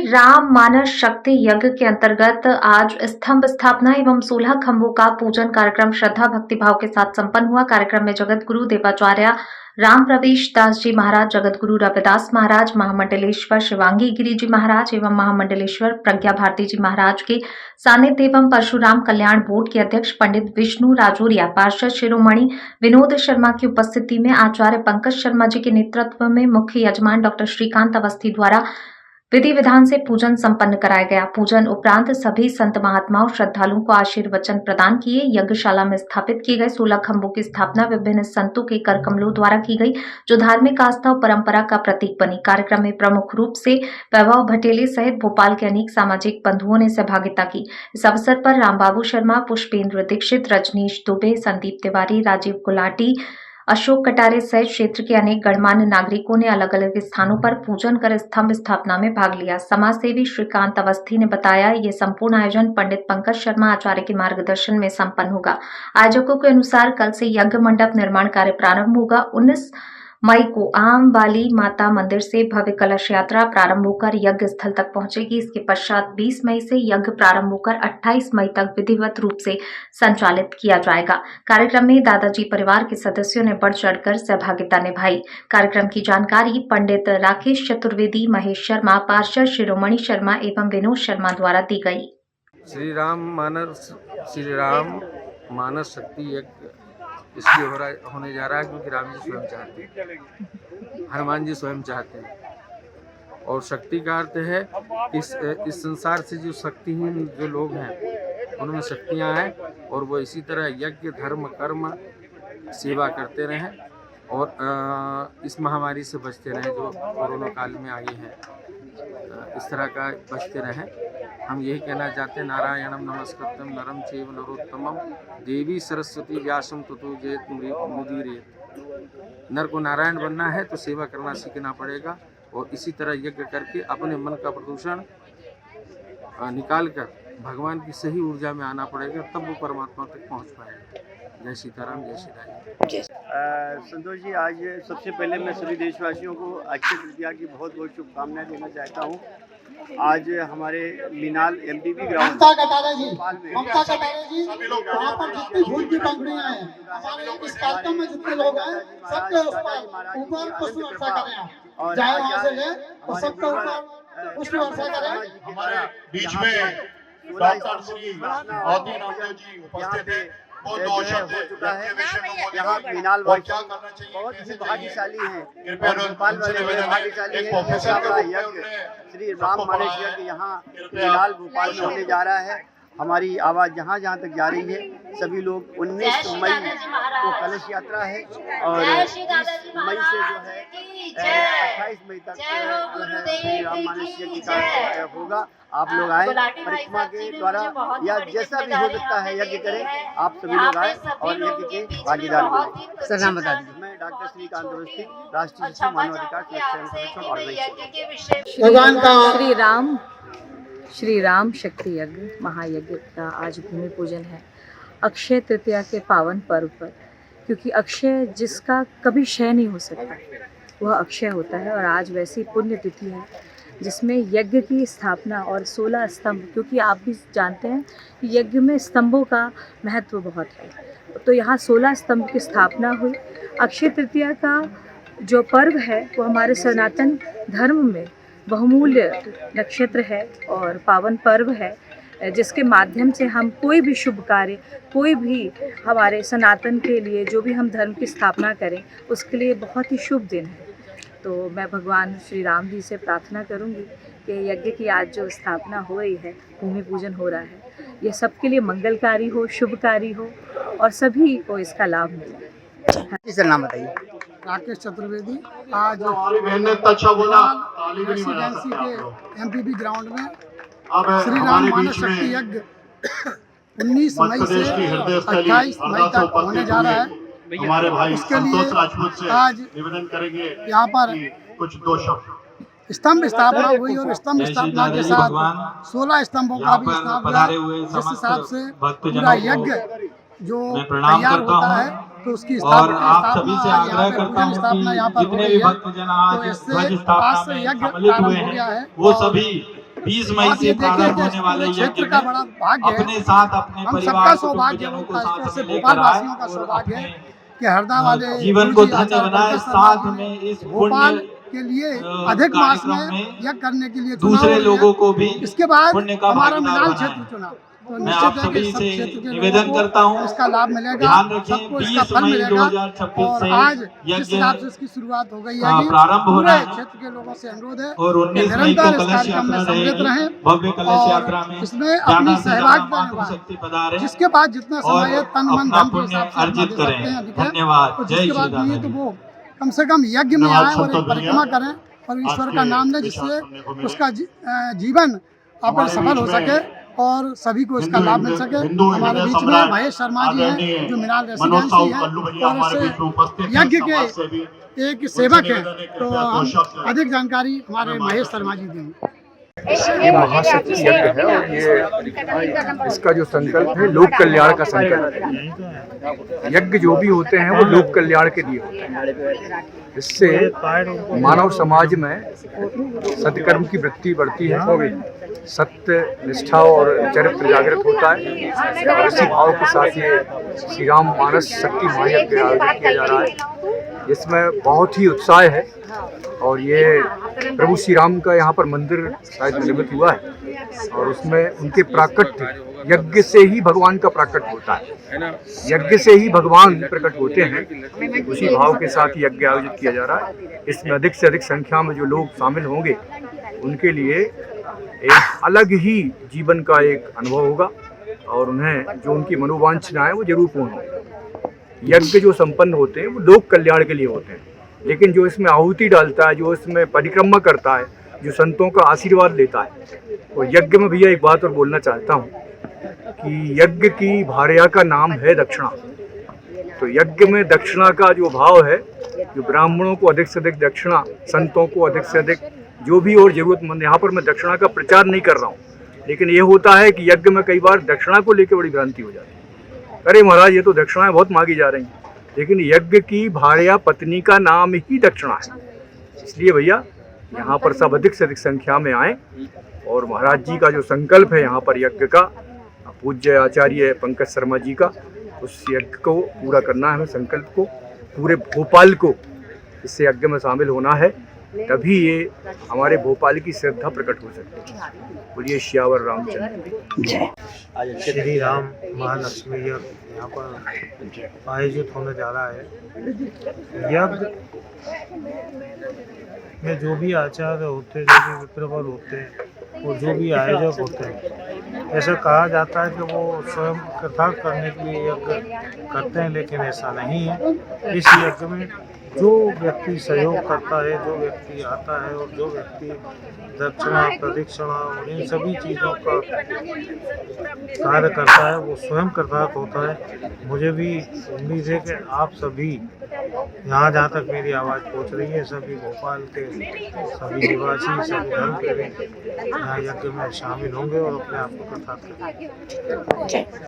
राम मानस शक्ति यज्ञ के अंतर्गत आज स्तंभ स्थापना एवं 16 खंभों का पूजन कार्यक्रम श्रद्धा भक्ति भाव के साथ संपन्न हुआ। कार्यक्रम में जगत गुरु देवाचार्य राम प्रवेश दास जी महाराज, जगत गुरु रविदास महाराज, महामंडलेश्वर शिवांगी गिरी जी महाराज एवं महामंडलेश्वर प्रज्ञा भारती जी महाराज के सानिध्य एवं परशुराम कल्याण बोर्ड के अध्यक्ष पंडित विष्णु राजौरिया, पार्षद शिरोमणि विनोद शर्मा की उपस्थिति में आचार्य पंकज शर्मा जी के नेतृत्व में मुख्य यजमान डॉक्टर श्रीकांत अवस्थी द्वारा विधि विधान से पूजन संपन्न कराया गया। पूजन उपरांत सभी संत महात्माओं श्रद्धालुओं को आशीर्वचन प्रदान किए। यज्ञशाला में स्थापित किए गए 16 खंभों की स्थापना विभिन्न संतों के कर कमलों द्वारा की गई, जो धार्मिक आस्था और परंपरा का प्रतीक बनी। कार्यक्रम में प्रमुख रूप से वैभव भटेले सहित भोपाल के अनेक सामाजिक बंधुओं ने सहभागिता की। इस अवसर पर रामबाबू शर्मा, पुष्पेंद्र दीक्षित, रजनीश दुबे, संदीप तिवारी, राजीव गुलाटी, अशोक कटारे सहित क्षेत्र के अनेक गणमान्य नागरिकों ने अलग अलग स्थानों पर पूजन कर स्तंभ स्थापना में भाग लिया। समाज सेवी श्रीकांत अवस्थी ने बताया, ये संपूर्ण आयोजन पंडित पंकज शर्मा आचार्य के मार्गदर्शन में संपन्न होगा। आयोजकों के अनुसार कल से यज्ञ मंडप निर्माण कार्य प्रारंभ होगा। 19 मई को आम वाली माता मंदिर से भव्य कलश यात्रा प्रारंभ होकर यज्ञ स्थल तक पहुंचेगी। इसके पश्चात 20 मई से यज्ञ प्रारंभ होकर 28 मई तक विधिवत रूप से संचालित किया जाएगा। कार्यक्रम में दादाजी परिवार के सदस्यों ने बढ़ चढ़कर सहभागिता निभाई। कार्यक्रम की जानकारी पंडित राकेश चतुर्वेदी, महेश शर्मा, पार्षद शिरोमणि शर्मा एवं विनोद शर्मा द्वारा दी गई। श्री राम मानस शक्ति यज्ञ इसलिए होने जा रहा है क्योंकि राम जी स्वयं चाहते हैं, हनुमान जी स्वयं चाहते हैं। और शक्ति का अर्थ है इस संसार से जो शक्तिहीन जो लोग हैं उनमें शक्तियां हैं, और वो इसी तरह यज्ञ, धर्म, कर्म, सेवा करते रहें और इस महामारी से बचते रहें जो कोरोना काल में आई है। इस तरह का बचते रहें। हम यही कहना चाहते हैं, नारायणम नमस्कृत्यम नरम चैव नरोत्तमम देवी सरस्वती व्यासम ततो जयत मुदीरयेत्। नर को नारायण बनना है तो सेवा करना सीखना पड़ेगा, और इसी तरह यज्ञ करके अपने मन का प्रदूषण निकाल कर भगवान की सही ऊर्जा में आना पड़ेगा, तब वो परमात्मा तक पहुंच पाएगा। जय सीताराम, जय श्री राम। संतोष जी, आज सबसे पहले मैं सभी देशवासियों को अक्षय तृतीया की बहुत बहुत शुभकामनाएं देना चाहता हूँ। आज हमारे मीनाल एमटीबी ग्राउंड ममता कटारे जी वहाँ पर जितनी फूल की पंखुड़ियाँ हैं, हमारे इस कार्यक्रम में जितने लोग हैं सबके ऊपर पुष्प वर्षा करें, चाहे वहाँ से ले तो सबके ऊपर पुष्प वर्षा करें। हमारे बीच में डॉक्टर श्री औदी नामदेव जी उपस्थित हैं। हो चुका है। यहाँ मीनाल बहुत ही भाग्यशाली हैं, भोपाल वाले भाग्यशाली हैं। श्री राम मानस यज्ञ यहाँ मीनाल भोपाल में होने जा रहा है। हमारी आवाज़ जहाँ जहाँ तक जा रही है, सभी लोग 19 मई को कलश यात्रा है और 30 मई से जो है 28 मई तक जो है श्री राम मानस यज्ञ का होगा। आप लोग आए, परिक्रमा के द्वारा या जैसा भी हो सकता है यज्ञ करें। आप सभी लोग आए और यज्ञ के भागीदार बने। सर नाम बता दीजिए। मैं डॉक्टर श्रीकांत अवस्थी, राष्ट्रीय सचिव मानवाधिकार संरक्षण ऑर्गेनाइजेशन। भगवान का श्री राम शक्ति यज्ञ महायज्ञ का आज भूमि पूजन है अक्षय तृतीया के पावन पर्व पर, क्योंकि अक्षय जिसका कभी क्षय नहीं हो सकता वह अक्षय होता है। और आज वैसी पुण्य तिथि है जिसमें यज्ञ की स्थापना और 16 स्तंभ, क्योंकि आप भी जानते हैं कि यज्ञ में स्तंभों का महत्व बहुत है, तो यहाँ 16 स्तंभ की स्थापना हुई। अक्षय तृतीया का जो पर्व है वो हमारे सनातन धर्म में बहुमूल्य नक्षत्र है और पावन पर्व है, जिसके माध्यम से हम कोई भी शुभ कार्य, कोई भी हमारे सनातन के लिए जो भी हम धर्म की स्थापना करें उसके लिए बहुत ही शुभ दिन है। तो मैं भगवान श्री राम जी से प्रार्थना करूंगी कि यज्ञ की आज जो स्थापना हो रही है, भूमि पूजन हो रहा है, ये सबके लिए मंगलकारी हो, शुभकारी हो और सभी को इसका लाभ मिले। सर नाम बताइए। राकेश चतुर्वेदी। आज रेसिडेंसी के एमपीबी ग्राउंड में श्री राम मानस शक्ति यज्ञ 19 मई से 28 मई तक होने जा रहा है। हमारे भाई उसके लिए आज निवेदन करेंगे यहाँ पर कुछ 2 शब्द स्तंभ स्थापना हुई और स्तंभ स्थापना के साथ 16 स्तंभों का भी स्थापना, जिस हिसाब से पूरा यज्ञ जो तैयार होता है तो उसकी स्थापना यहाँ पर हो गई है। तो इससे आज से यज्ञ प्रारंभ हो गया है। वो सभी 20 मई आप से ये देखिए प्रारंभ कि होने वाले इस यज्ञ क्षेत्र का बड़ा में भाग्य है। अपने साथ अपने हम सबका परिवार सौभाग्य कुटुंबजनों है, को खासतौर साथ से में भोपाल लेकर आए वासियों का और सौभाग्य है अपने कि हरदा वाले जीवन को गुरुजी धन्य आचार्य बनाए। पंकज शर्मा साथ जी ने में इस भोपाल पुण्य के लिए अधिक मास कार्यक्रम में में यज्ञ करने के लिए चुना दूसरे और लोगों को भी इसके बाद पुण्य का हमारा भागीदार मिनाल बनाएं। क्षेत्र चुना, तो मैं आप निश्चित है कि सभी सब से क्षेत्र के निवेदन लोगों करता को हूं, इसका लाभ मिलेगा, ध्यान रखें सबको इसका 20 फल मई मिलेगा। 2026 और से आज जिस यज्ञ हिसाब से इसकी शुरुआत हो गई है प्रारंभ हो रहा पूरे है क्षेत्र के लोगों से अनुरोध है और कि 19 मई को निरंतर इस कलश कार्यक्रम में यात्रा सम्मिलित रहेगी। रहें भव्य कलश और यात्रा में इसमें ज्यादा अपनी से ज्यादा सहभागिता मातृशक्ति निभाएं। पधारें जिसके बाद जितना और समय है तन मन अपना धन के पुण्य हिसाब से अपना अर्जित दे सकते करें। हैं अधिक है। धन्यवाद। तो जय जिसके श्री बाद राधे। ये तो वो कम से कम यज्ञ में धन्यवाद आए और एक संतोष परिक्रमा भैया। करें और ईश्वर आज का के नाम लें विचार जिससे सुनने को मिले। उसका जीवन अपन हमारे सफल हो बीच सके में और सभी को इसका लाभ मिल सके। हिंदू हमारे हृदय बीच में सम्राट महेश शर्मा जी आदरणीय हैं जो मिनाल मनोज रेसिडेंसी साहू है कल्लू भैया और हमारे इससे बीच में उपस्थित हैं। यज्ञ समाज से भी के एक सेवक हैं। निवेदन है, तो कृपया दो हम शब्द अधिक जानकारी हमारे महेश शर्मा जी देंगे। ये महाशक्ति यज्ञ है और ये इसका जो संकल्प है लोक कल्याण का संकल्प है। यज्ञ जो भी होते हैं वो लोक कल्याण के लिए होते हैं। इससे मानव समाज में सत्कर्म की वृत्ति बढ़ती है, सत्य निष्ठा और चरित्र जागृत होता है और इसी भाव के साथ ये श्री राम मानस शक्ति महायज्ञ आयोजित किया जा रहा है। इसमें बहुत ही उत्साह है और ये प्रभु श्री राम का यहाँ पर मंदिर शायद निर्मित हुआ है और उसमें उनके प्राकट्य यज्ञ से ही भगवान का प्राकट्य होता है। यज्ञ से ही भगवान प्रकट होते हैं। उसी भाव के साथ यज्ञ आयोजित किया जा रहा है। इसमें अधिक से अधिक संख्या में जो लोग शामिल होंगे उनके लिए एक अलग ही जीवन का एक अनुभव होगा और उन्हें जो उनकी मनोवांछना है वो जरूर पूर्ण होगी। यज्ञ जो संपन्न होते हैं वो लोक कल्याण के लिए होते हैं, लेकिन जो इसमें आहुति डालता है, जो इसमें परिक्रमा करता है, जो संतों का आशीर्वाद लेता है, और यज्ञ में भैया एक बात और बोलना चाहता हूँ कि यज्ञ की भार्या का नाम है दक्षिणा। तो यज्ञ में दक्षिणा का जो भाव है, जो ब्राह्मणों को अधिक से अधिक दक्षिणा, संतों को अधिक से अधिक जो भी और जरूरतमंद, यहाँ पर मैं दक्षिणा का प्रचार नहीं कर रहा हूँ, लेकिन ये होता है कि यज्ञ में कई बार दक्षिणा को लेकर बड़ी भ्रांति हो जाती है। अरे महाराज ये तो दक्षिणाएं बहुत मांगी जा रही हैं, लेकिन यज्ञ की भार्या पत्नी का नाम ही दक्षिणा है। इसलिए भैया यहाँ पर सब अधिक से अधिक संख्या में आए और महाराज जी का जो संकल्प है यहाँ पर यज्ञ का, पूज्य आचार्य पंकज शर्मा जी का, उस यज्ञ को पूरा करना है हमें, संकल्प को, पूरे भोपाल को इससे यज्ञ में शामिल होना है, तभी ये हमारे भोपाल की श्रद्धा प्रकट हो सकती है। बोलिए श्यावर रामचंद्र। श्री राम महालक्ष्मी यज्ञ यहाँ पर आयोजित होने जा रहा है। यज्ञ में जो भी आचार्य होते हैं, जो भी विप्रवर होते हैं और जो भी आयोजक होते हैं, ऐसा कहा जाता है कि वो स्वयं कथा करने के लिए यज्ञ करते हैं, लेकिन ऐसा नहीं है। इस यज्ञ में जो व्यक्ति सहयोग करता है, जो व्यक्ति आता है और जो व्यक्ति दक्षिणा प्रदक्षिणा और इन सभी चीज़ों का कार्य करता है वो स्वयं कृतार्थ होता है। मुझे भी उम्मीद है कि आप सभी यहाँ जहाँ तक मेरी आवाज़ पहुँच रही है, सभी भोपाल के सभी निवासी, सभी धर्म के यहाँ यज्ञ में शामिल होंगे और अपने आप को कृतार्थ करेंगे।